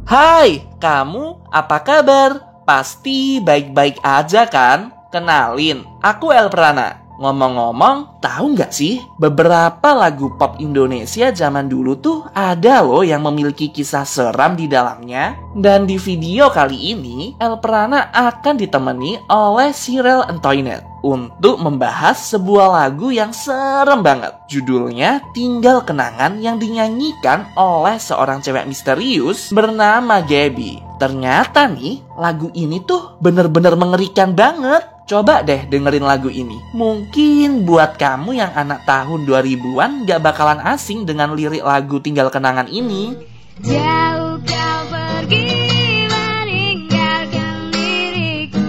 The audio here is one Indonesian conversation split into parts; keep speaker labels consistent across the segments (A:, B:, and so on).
A: Hai, kamu apa kabar? Pasti baik-baik aja kan? Kenalin, aku El Prana. Ngomong-ngomong, tahu nggak sih? Beberapa lagu pop Indonesia zaman dulu tuh ada loh yang memiliki kisah seram di dalamnya. Dan di video kali ini, El Prana akan ditemani oleh Cyril Antoinette untuk membahas sebuah lagu yang serem banget. Judulnya Tinggal Kenangan yang dinyanyikan oleh seorang cewek misterius bernama Gaby. Ternyata nih, lagu ini tuh bener-bener mengerikan banget. Coba deh dengerin lagu ini. Mungkin buat kamu yang anak tahun 2000-an gak bakalan asing dengan lirik lagu Tinggal Kenangan ini.
B: Jauh kau pergi meninggalkan diriku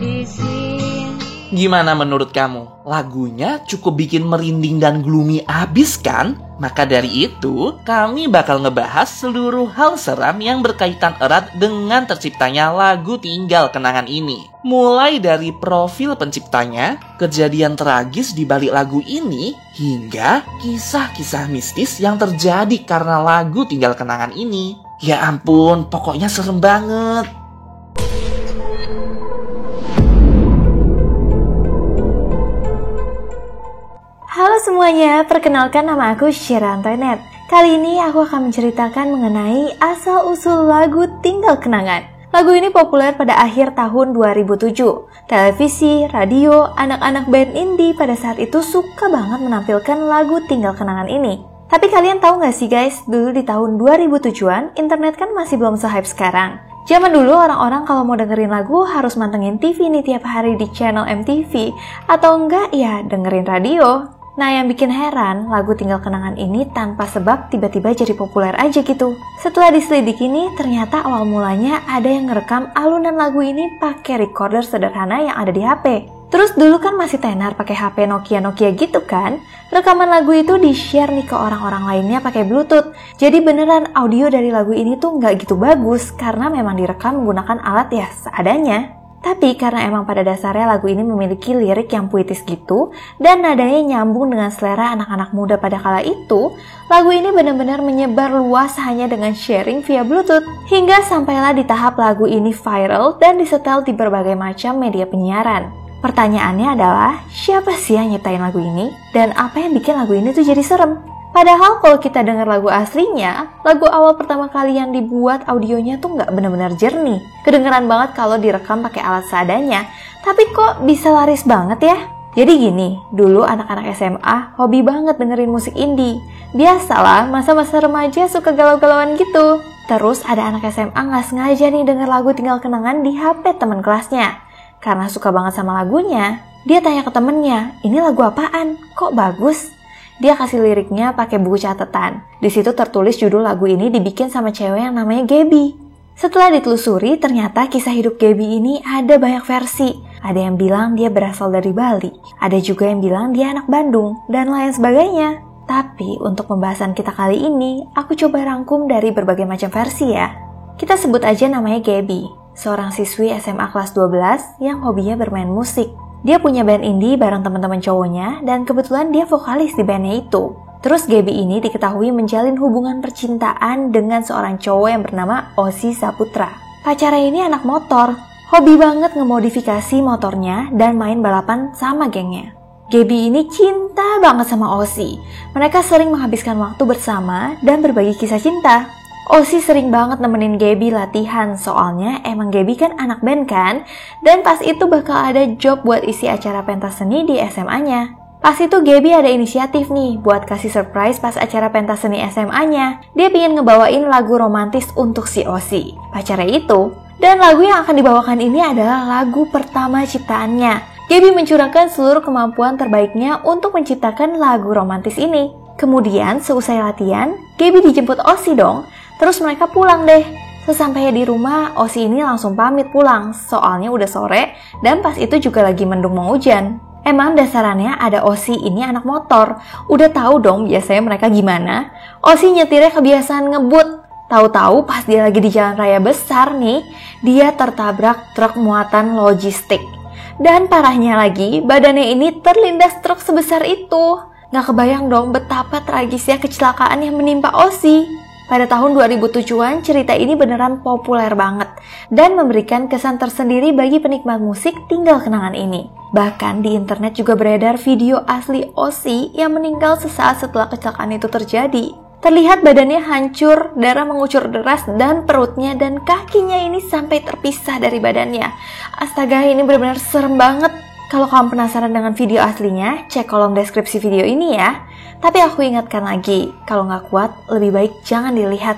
B: di sini.
A: Gimana menurut kamu? Lagunya cukup bikin merinding dan gloomy abis kan? Maka dari itu, kami bakal ngebahas seluruh hal seram yang berkaitan erat dengan terciptanya lagu Tinggal Kenangan ini. Mulai dari profil penciptanya, kejadian tragis di balik lagu ini, hingga kisah-kisah mistis yang terjadi karena lagu Tinggal Kenangan ini. Ya ampun, pokoknya serem banget.
C: Halo semuanya, perkenalkan nama aku Cyril Antoinette. Kali ini aku akan menceritakan mengenai asal-usul lagu Tinggal Kenangan. Lagu ini populer pada akhir tahun 2007. Televisi, radio, anak-anak band indie pada saat itu suka banget menampilkan lagu Tinggal Kenangan ini. Tapi kalian tahu gak sih guys, dulu di tahun 2007-an, internet kan masih belum se-hype sekarang. Zaman dulu orang-orang kalau mau dengerin lagu harus mantengin TV nih tiap hari di channel MTV. Atau enggak ya dengerin radio. Nah yang bikin heran, lagu Tinggal Kenangan ini tanpa sebab tiba-tiba jadi populer aja gitu. Setelah diselidiki nih, ternyata awal mulanya ada yang ngerekam alunan lagu ini pakai recorder sederhana yang ada di HP. Terus dulu kan masih tenar pakai HP Nokia gitu kan. Rekaman lagu itu di-share nih ke orang-orang lainnya pakai Bluetooth. Jadi beneran audio dari lagu ini tuh nggak gitu bagus karena memang direkam menggunakan alat ya seadanya. Tapi karena emang pada dasarnya lagu ini memiliki lirik yang puitis gitu dan nadanya nyambung dengan selera anak-anak muda pada kala itu, lagu ini benar-benar menyebar luas hanya dengan sharing via Bluetooth. Hingga sampailah di tahap lagu ini viral dan disetel di berbagai macam media penyiaran. Pertanyaannya adalah, siapa sih yang nyiptain lagu ini? Dan apa yang bikin lagu ini tuh jadi serem? Padahal kalau kita dengar lagu aslinya, lagu awal pertama kali yang dibuat audionya tuh nggak benar-benar jernih. Kedengeran banget kalau direkam pakai alat seadanya, tapi kok bisa laris banget ya? Jadi gini, dulu anak-anak SMA hobi banget dengerin musik indie. Biasalah, masa-masa remaja suka galau-galauan gitu. Terus ada anak SMA nggak sengaja nih denger lagu Tinggal Kenangan di HP teman kelasnya. Karena suka banget sama lagunya, dia tanya ke temennya, ini lagu apaan? Kok bagus? Dia kasih liriknya pakai buku catatan. Di situ tertulis judul lagu ini dibikin sama cewek yang namanya Gaby. Setelah ditelusuri, ternyata kisah hidup Gaby ini ada banyak versi. Ada yang bilang dia berasal dari Bali, ada juga yang bilang dia anak Bandung, dan lain sebagainya. Tapi untuk pembahasan kita kali ini, aku coba rangkum dari berbagai macam versi ya. Kita sebut aja namanya Gaby, seorang siswi SMA kelas 12 yang hobinya bermain musik. Dia punya band indie bareng teman-teman cowoknya dan kebetulan dia vokalis di bandnya itu. Terus Gaby ini diketahui menjalin hubungan percintaan dengan seorang cowok yang bernama Ozzy Saputra. Pacarnya ini anak motor, hobi banget ngemodifikasi motornya dan main balapan sama gengnya. Gaby ini cinta banget sama Ozzy. Mereka sering menghabiskan waktu bersama dan berbagi kisah cinta. Ozzy sering banget nemenin Gaby latihan, soalnya emang Gaby kan anak band kan, dan pas itu bakal ada job buat isi acara pentas seni di SMA-nya. Pas itu Gaby ada inisiatif nih buat kasih surprise pas acara pentas seni SMA-nya. Dia pingin ngebawain lagu romantis untuk si Ozzy, pacarnya itu. Dan lagu yang akan dibawakan ini adalah lagu pertama ciptaannya. Gaby mencurahkan seluruh kemampuan terbaiknya untuk menciptakan lagu romantis ini. Kemudian seusai latihan, Gaby dijemput Ozzy dong. Terus mereka pulang deh. Sesampainya di rumah, Ozzy ini langsung pamit pulang, soalnya udah sore dan pas itu juga lagi mendung mau hujan. Emang dasarannya ada Ozzy ini anak motor, udah tahu dong biasanya mereka gimana. Ozzy nyetirnya kebiasaan ngebut. Tahu-tahu pas dia lagi di jalan raya besar nih, dia tertabrak truk muatan logistik. Dan parahnya lagi, badannya ini terlindas truk sebesar itu. Gak kebayang dong betapa tragisnya kecelakaan yang menimpa Ozzy. Pada tahun 2007-an, cerita ini beneran populer banget dan memberikan kesan tersendiri bagi penikmat musik Tinggal Kenangan ini. Bahkan di internet juga beredar video asli Ozzy yang meninggal sesaat setelah kecelakaan itu terjadi. Terlihat badannya hancur, darah mengucur deras, dan perutnya dan kakinya ini sampai terpisah dari badannya. Astaga, ini benar-benar serem banget. Kalau kamu penasaran dengan video aslinya, cek kolom deskripsi video ini ya. Tapi aku ingatkan lagi, kalau nggak kuat, lebih baik jangan dilihat.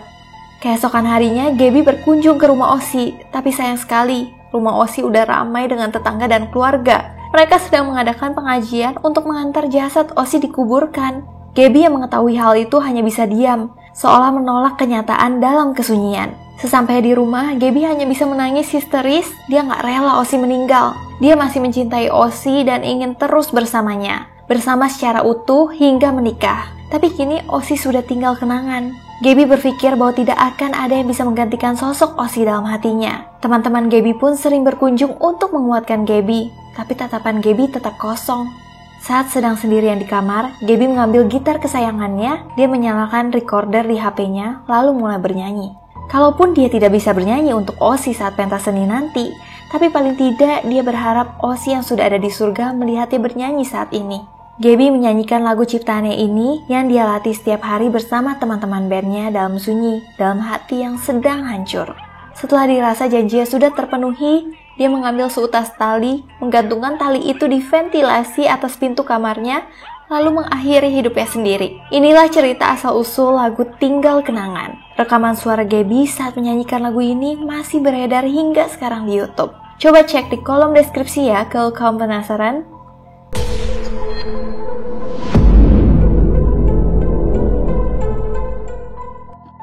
C: Keesokan harinya, Gaby berkunjung ke rumah Ozzy. Tapi sayang sekali, rumah Ozzy udah ramai dengan tetangga dan keluarga. Mereka sedang mengadakan pengajian untuk mengantar jasad Ozzy dikuburkan. Gaby yang mengetahui hal itu hanya bisa diam, seolah menolak kenyataan dalam kesunyian. Sesampai di rumah, Gaby hanya bisa menangis histeris. Dia nggak rela Ozzy meninggal. Dia masih mencintai Ozzy dan ingin terus bersamanya. Bersama secara utuh hingga menikah. Tapi kini Ozzy sudah tinggal kenangan. Gaby berpikir bahwa tidak akan ada yang bisa menggantikan sosok Ozzy dalam hatinya. Teman-teman Gaby pun sering berkunjung untuk menguatkan Gaby. Tapi tatapan Gaby tetap kosong. Saat sedang sendirian di kamar, Gaby mengambil gitar kesayangannya. Dia menyalakan recorder di HP-nya, lalu mulai bernyanyi. Kalaupun dia tidak bisa bernyanyi untuk Ozzy saat pentas seni nanti, tapi paling tidak dia berharap Ozzy yang sudah ada di surga melihatnya bernyanyi saat ini. Gaby menyanyikan lagu ciptaannya ini yang dia latih setiap hari bersama teman-teman bandnya dalam sunyi, dalam hati yang sedang hancur. Setelah dirasa janjinya sudah terpenuhi, dia mengambil seutas tali, menggantungkan tali itu di ventilasi atas pintu kamarnya, lalu mengakhiri hidupnya sendiri. Inilah cerita asal-usul lagu Tinggal Kenangan. Rekaman suara Gaby saat menyanyikan lagu ini masih beredar hingga sekarang di YouTube. Coba cek di kolom deskripsi ya kalau kamu penasaran.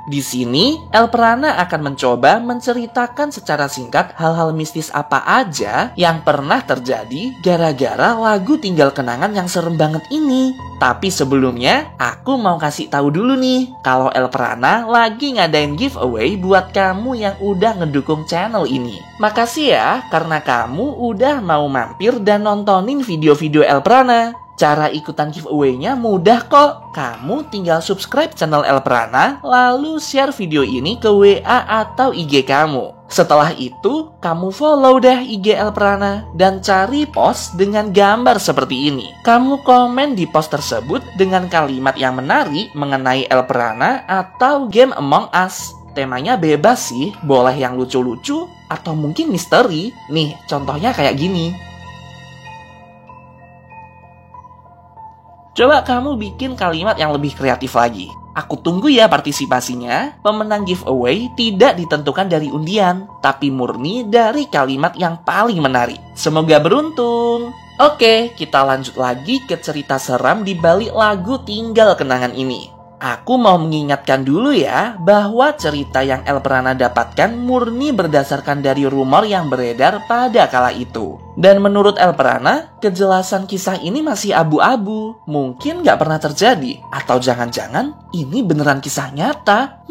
A: Di sini, Elprana akan mencoba menceritakan secara singkat hal-hal mistis apa aja yang pernah terjadi gara-gara lagu Tinggal Kenangan yang serem banget ini. Tapi sebelumnya, aku mau kasih tahu dulu nih, kalau Elprana lagi ngadain giveaway buat kamu yang udah ngedukung channel ini. Makasih ya, karena kamu udah mau mampir dan nontonin video-video Elprana. Cara ikutan giveaway-nya mudah kok. Kamu tinggal subscribe channel Elprana, lalu share video ini ke WA atau IG kamu. Setelah itu, kamu follow deh IG Elprana dan cari post dengan gambar seperti ini. Kamu komen di post tersebut dengan kalimat yang menarik mengenai Elprana atau game Among Us. Temanya bebas sih, boleh yang lucu-lucu atau mungkin misteri. Nih, contohnya kayak gini. Coba kamu bikin kalimat yang lebih kreatif lagi. Aku tunggu ya partisipasinya. Pemenang giveaway tidak ditentukan dari undian, tapi murni dari kalimat yang paling menarik. Semoga beruntung. Oke, kita lanjut lagi ke cerita seram di balik lagu Tinggal Kenangan ini. Aku mau mengingatkan dulu ya, bahwa cerita yang Elprana dapatkan murni berdasarkan dari rumor yang beredar pada kala itu. Dan menurut Elprana, kejelasan kisah ini masih abu-abu. Mungkin gak pernah terjadi. Atau jangan-jangan ini beneran kisah nyata.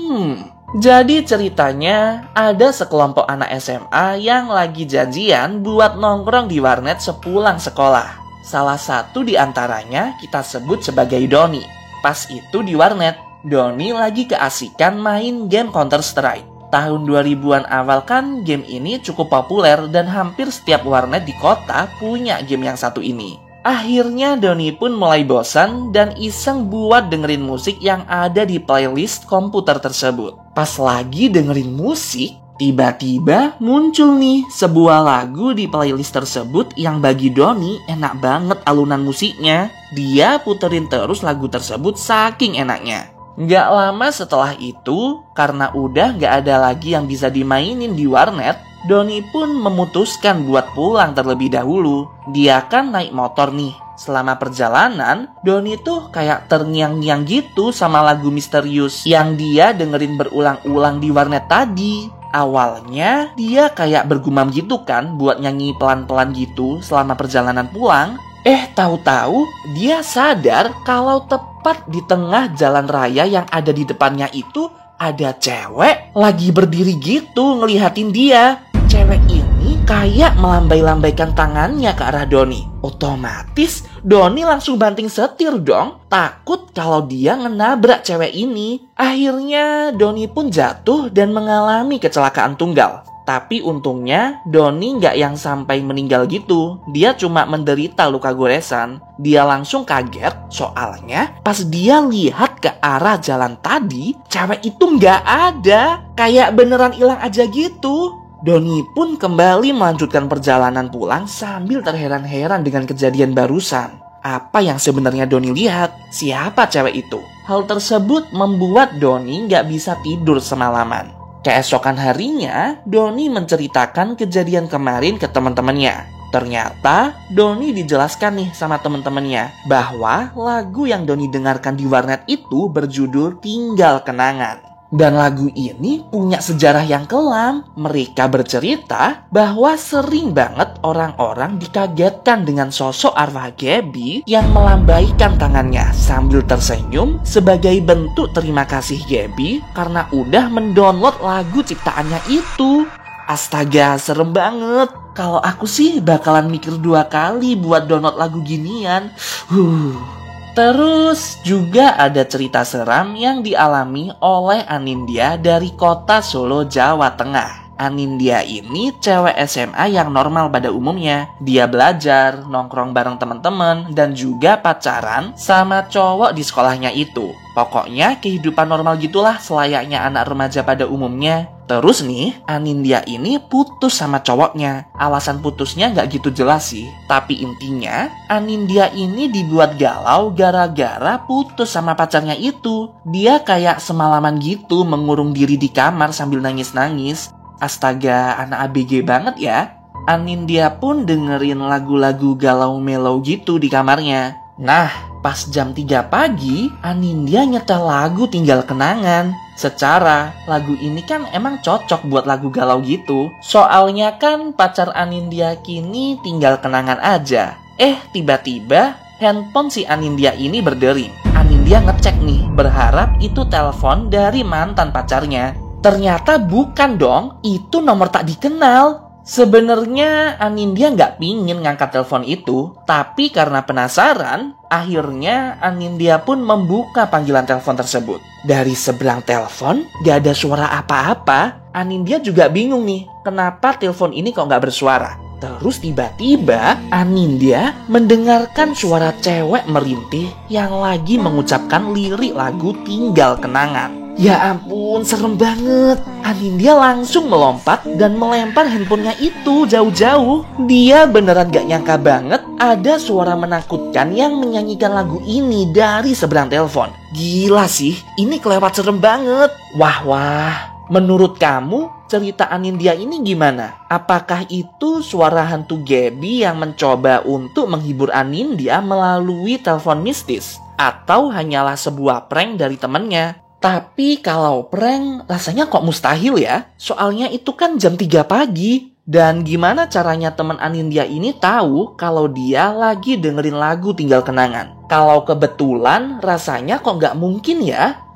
A: Jadi ceritanya, ada sekelompok anak SMA yang lagi janjian buat nongkrong di warnet sepulang sekolah. Salah satu di antaranya kita sebut sebagai Doni. Pas itu di warnet, Doni lagi keasikan main game Counter-Strike. Tahun 2000-an awal kan game ini cukup populer dan hampir setiap warnet di kota punya game yang satu ini. Akhirnya Doni pun mulai bosan dan iseng buat dengerin musik yang ada di playlist komputer tersebut. Pas lagi dengerin musik, tiba-tiba muncul nih sebuah lagu di playlist tersebut yang bagi Doni enak banget alunan musiknya. Dia puterin terus lagu tersebut saking enaknya. Nggak lama setelah itu, karena udah nggak ada lagi yang bisa dimainin di warnet, Doni pun memutuskan buat pulang terlebih dahulu. Dia kan naik motor nih. Selama perjalanan, Doni tuh kayak terngiang-ngiang gitu sama lagu misterius yang dia dengerin berulang-ulang di warnet tadi. Awalnya dia kayak bergumam gitu kan buat nyanyi pelan-pelan gitu selama perjalanan pulang. Tahu-tahu dia sadar kalau tepat di tengah jalan raya yang ada di depannya itu ada cewek lagi berdiri gitu ngelihatin dia. Cewek ini kayak melambai-lambaikan tangannya ke arah Doni. Otomatis Doni langsung banting setir dong. Takut kalau dia ngenabrak cewek ini. Akhirnya Doni pun jatuh dan mengalami kecelakaan tunggal. Tapi untungnya Doni nggak yang sampai meninggal gitu. Dia cuma menderita luka goresan. Dia langsung kaget soalnya pas dia lihat ke arah jalan tadi, cewek itu nggak ada. Kayak beneran hilang aja gitu. Doni pun kembali melanjutkan perjalanan pulang sambil terheran-heran dengan kejadian barusan. Apa yang sebenarnya Doni lihat? Siapa cewek itu? Hal tersebut membuat Doni nggak bisa tidur semalaman. Keesokan harinya, Doni menceritakan kejadian kemarin ke teman-temannya. Ternyata, Doni dijelaskan nih sama teman-temannya bahwa lagu yang Doni dengarkan di warnet itu berjudul Tinggal Kenangan. Dan lagu ini punya sejarah yang kelam. Mereka bercerita bahwa sering banget orang-orang dikagetkan dengan sosok arwah Gaby yang melambaikan tangannya sambil tersenyum sebagai bentuk terima kasih Gaby karena udah mendownload lagu ciptaannya itu. Astaga, serem banget. Kalau aku sih bakalan mikir 2 kali buat download lagu ginian. Terus juga ada cerita seram yang dialami oleh Anindya dari kota Solo, Jawa Tengah. Anindya ini cewek SMA yang normal pada umumnya. Dia belajar, nongkrong bareng teman-teman, dan juga pacaran sama cowok di sekolahnya itu. Pokoknya kehidupan normal gitulah selayaknya anak remaja pada umumnya. Terus nih, Anindya ini putus sama cowoknya. Alasan putusnya nggak gitu jelas sih. Tapi intinya, Anindya ini dibuat galau gara-gara putus sama pacarnya itu. Dia kayak semalaman gitu mengurung diri di kamar sambil nangis-nangis. Astaga, anak ABG banget ya. Anindya pun dengerin lagu-lagu galau melow gitu di kamarnya. Nah, pas jam 3 pagi, Anindya nyetel lagu Tinggal Kenangan. Secara lagu ini kan emang cocok buat lagu galau gitu. Soalnya kan pacar Anindya kini tinggal kenangan aja. Tiba-tiba handphone si Anindya ini berdering. Anindya ngecek nih, berharap itu telepon dari mantan pacarnya. Ternyata bukan dong, itu nomor tak dikenal. Sebenarnya Anindya nggak pingin ngangkat telepon itu, tapi karena penasaran, akhirnya Anindya pun membuka panggilan telepon tersebut. Dari seberang telepon, nggak ada suara apa-apa. Anindya juga bingung nih, kenapa telepon ini kok nggak bersuara. Terus tiba-tiba Anindya mendengarkan suara cewek merintih yang lagi mengucapkan lirik lagu Tinggal Kenangan. Ya ampun, serem banget. Anindya langsung melompat dan melempar handphonenya itu jauh-jauh. Dia beneran gak nyangka banget ada suara menakutkan yang menyanyikan lagu ini dari seberang telepon. Gila sih, ini kelewat serem banget. Wah. Menurut kamu, cerita Anindya ini gimana? Apakah itu suara hantu Gaby yang mencoba untuk menghibur Anindya melalui telepon mistis? Atau hanyalah sebuah prank dari temannya? Tapi kalau prank rasanya kok mustahil ya? Soalnya itu kan jam 3 pagi. Dan gimana caranya teman Anindya ini tahu kalau dia lagi dengerin lagu Tinggal Kenangan? Kalau kebetulan rasanya kok nggak mungkin ya?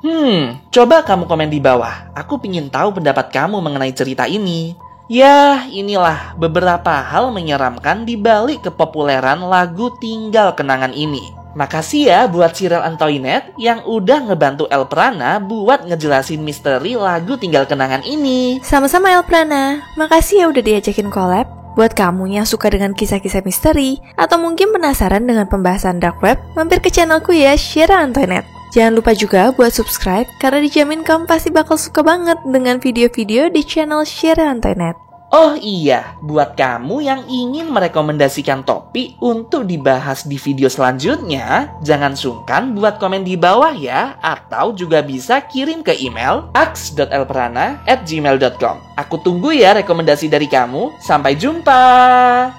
A: Coba kamu komen di bawah. Aku pingin tahu pendapat kamu mengenai cerita ini. Ya, inilah beberapa hal menyeramkan di balik kepopuleran lagu Tinggal Kenangan ini. Makasih ya buat Cyril and Toynet yang udah ngebantu Elprana buat ngejelasin misteri lagu Tinggal Kenangan ini.
C: Sama-sama Elprana, makasih ya udah diajakin collab. Buat kamu yang suka dengan kisah-kisah misteri atau mungkin penasaran dengan pembahasan dark web, mampir ke channelku ya, Cyril and Toynet. Jangan lupa juga buat subscribe karena dijamin kamu pasti bakal suka banget dengan video-video di channel Cyril and Toynet.
A: Oh iya, buat kamu yang ingin merekomendasikan topik untuk dibahas di video selanjutnya, jangan sungkan buat komen di bawah ya, atau juga bisa kirim ke email aks.elprana@gmail.com. Aku tunggu ya rekomendasi dari kamu. Sampai jumpa!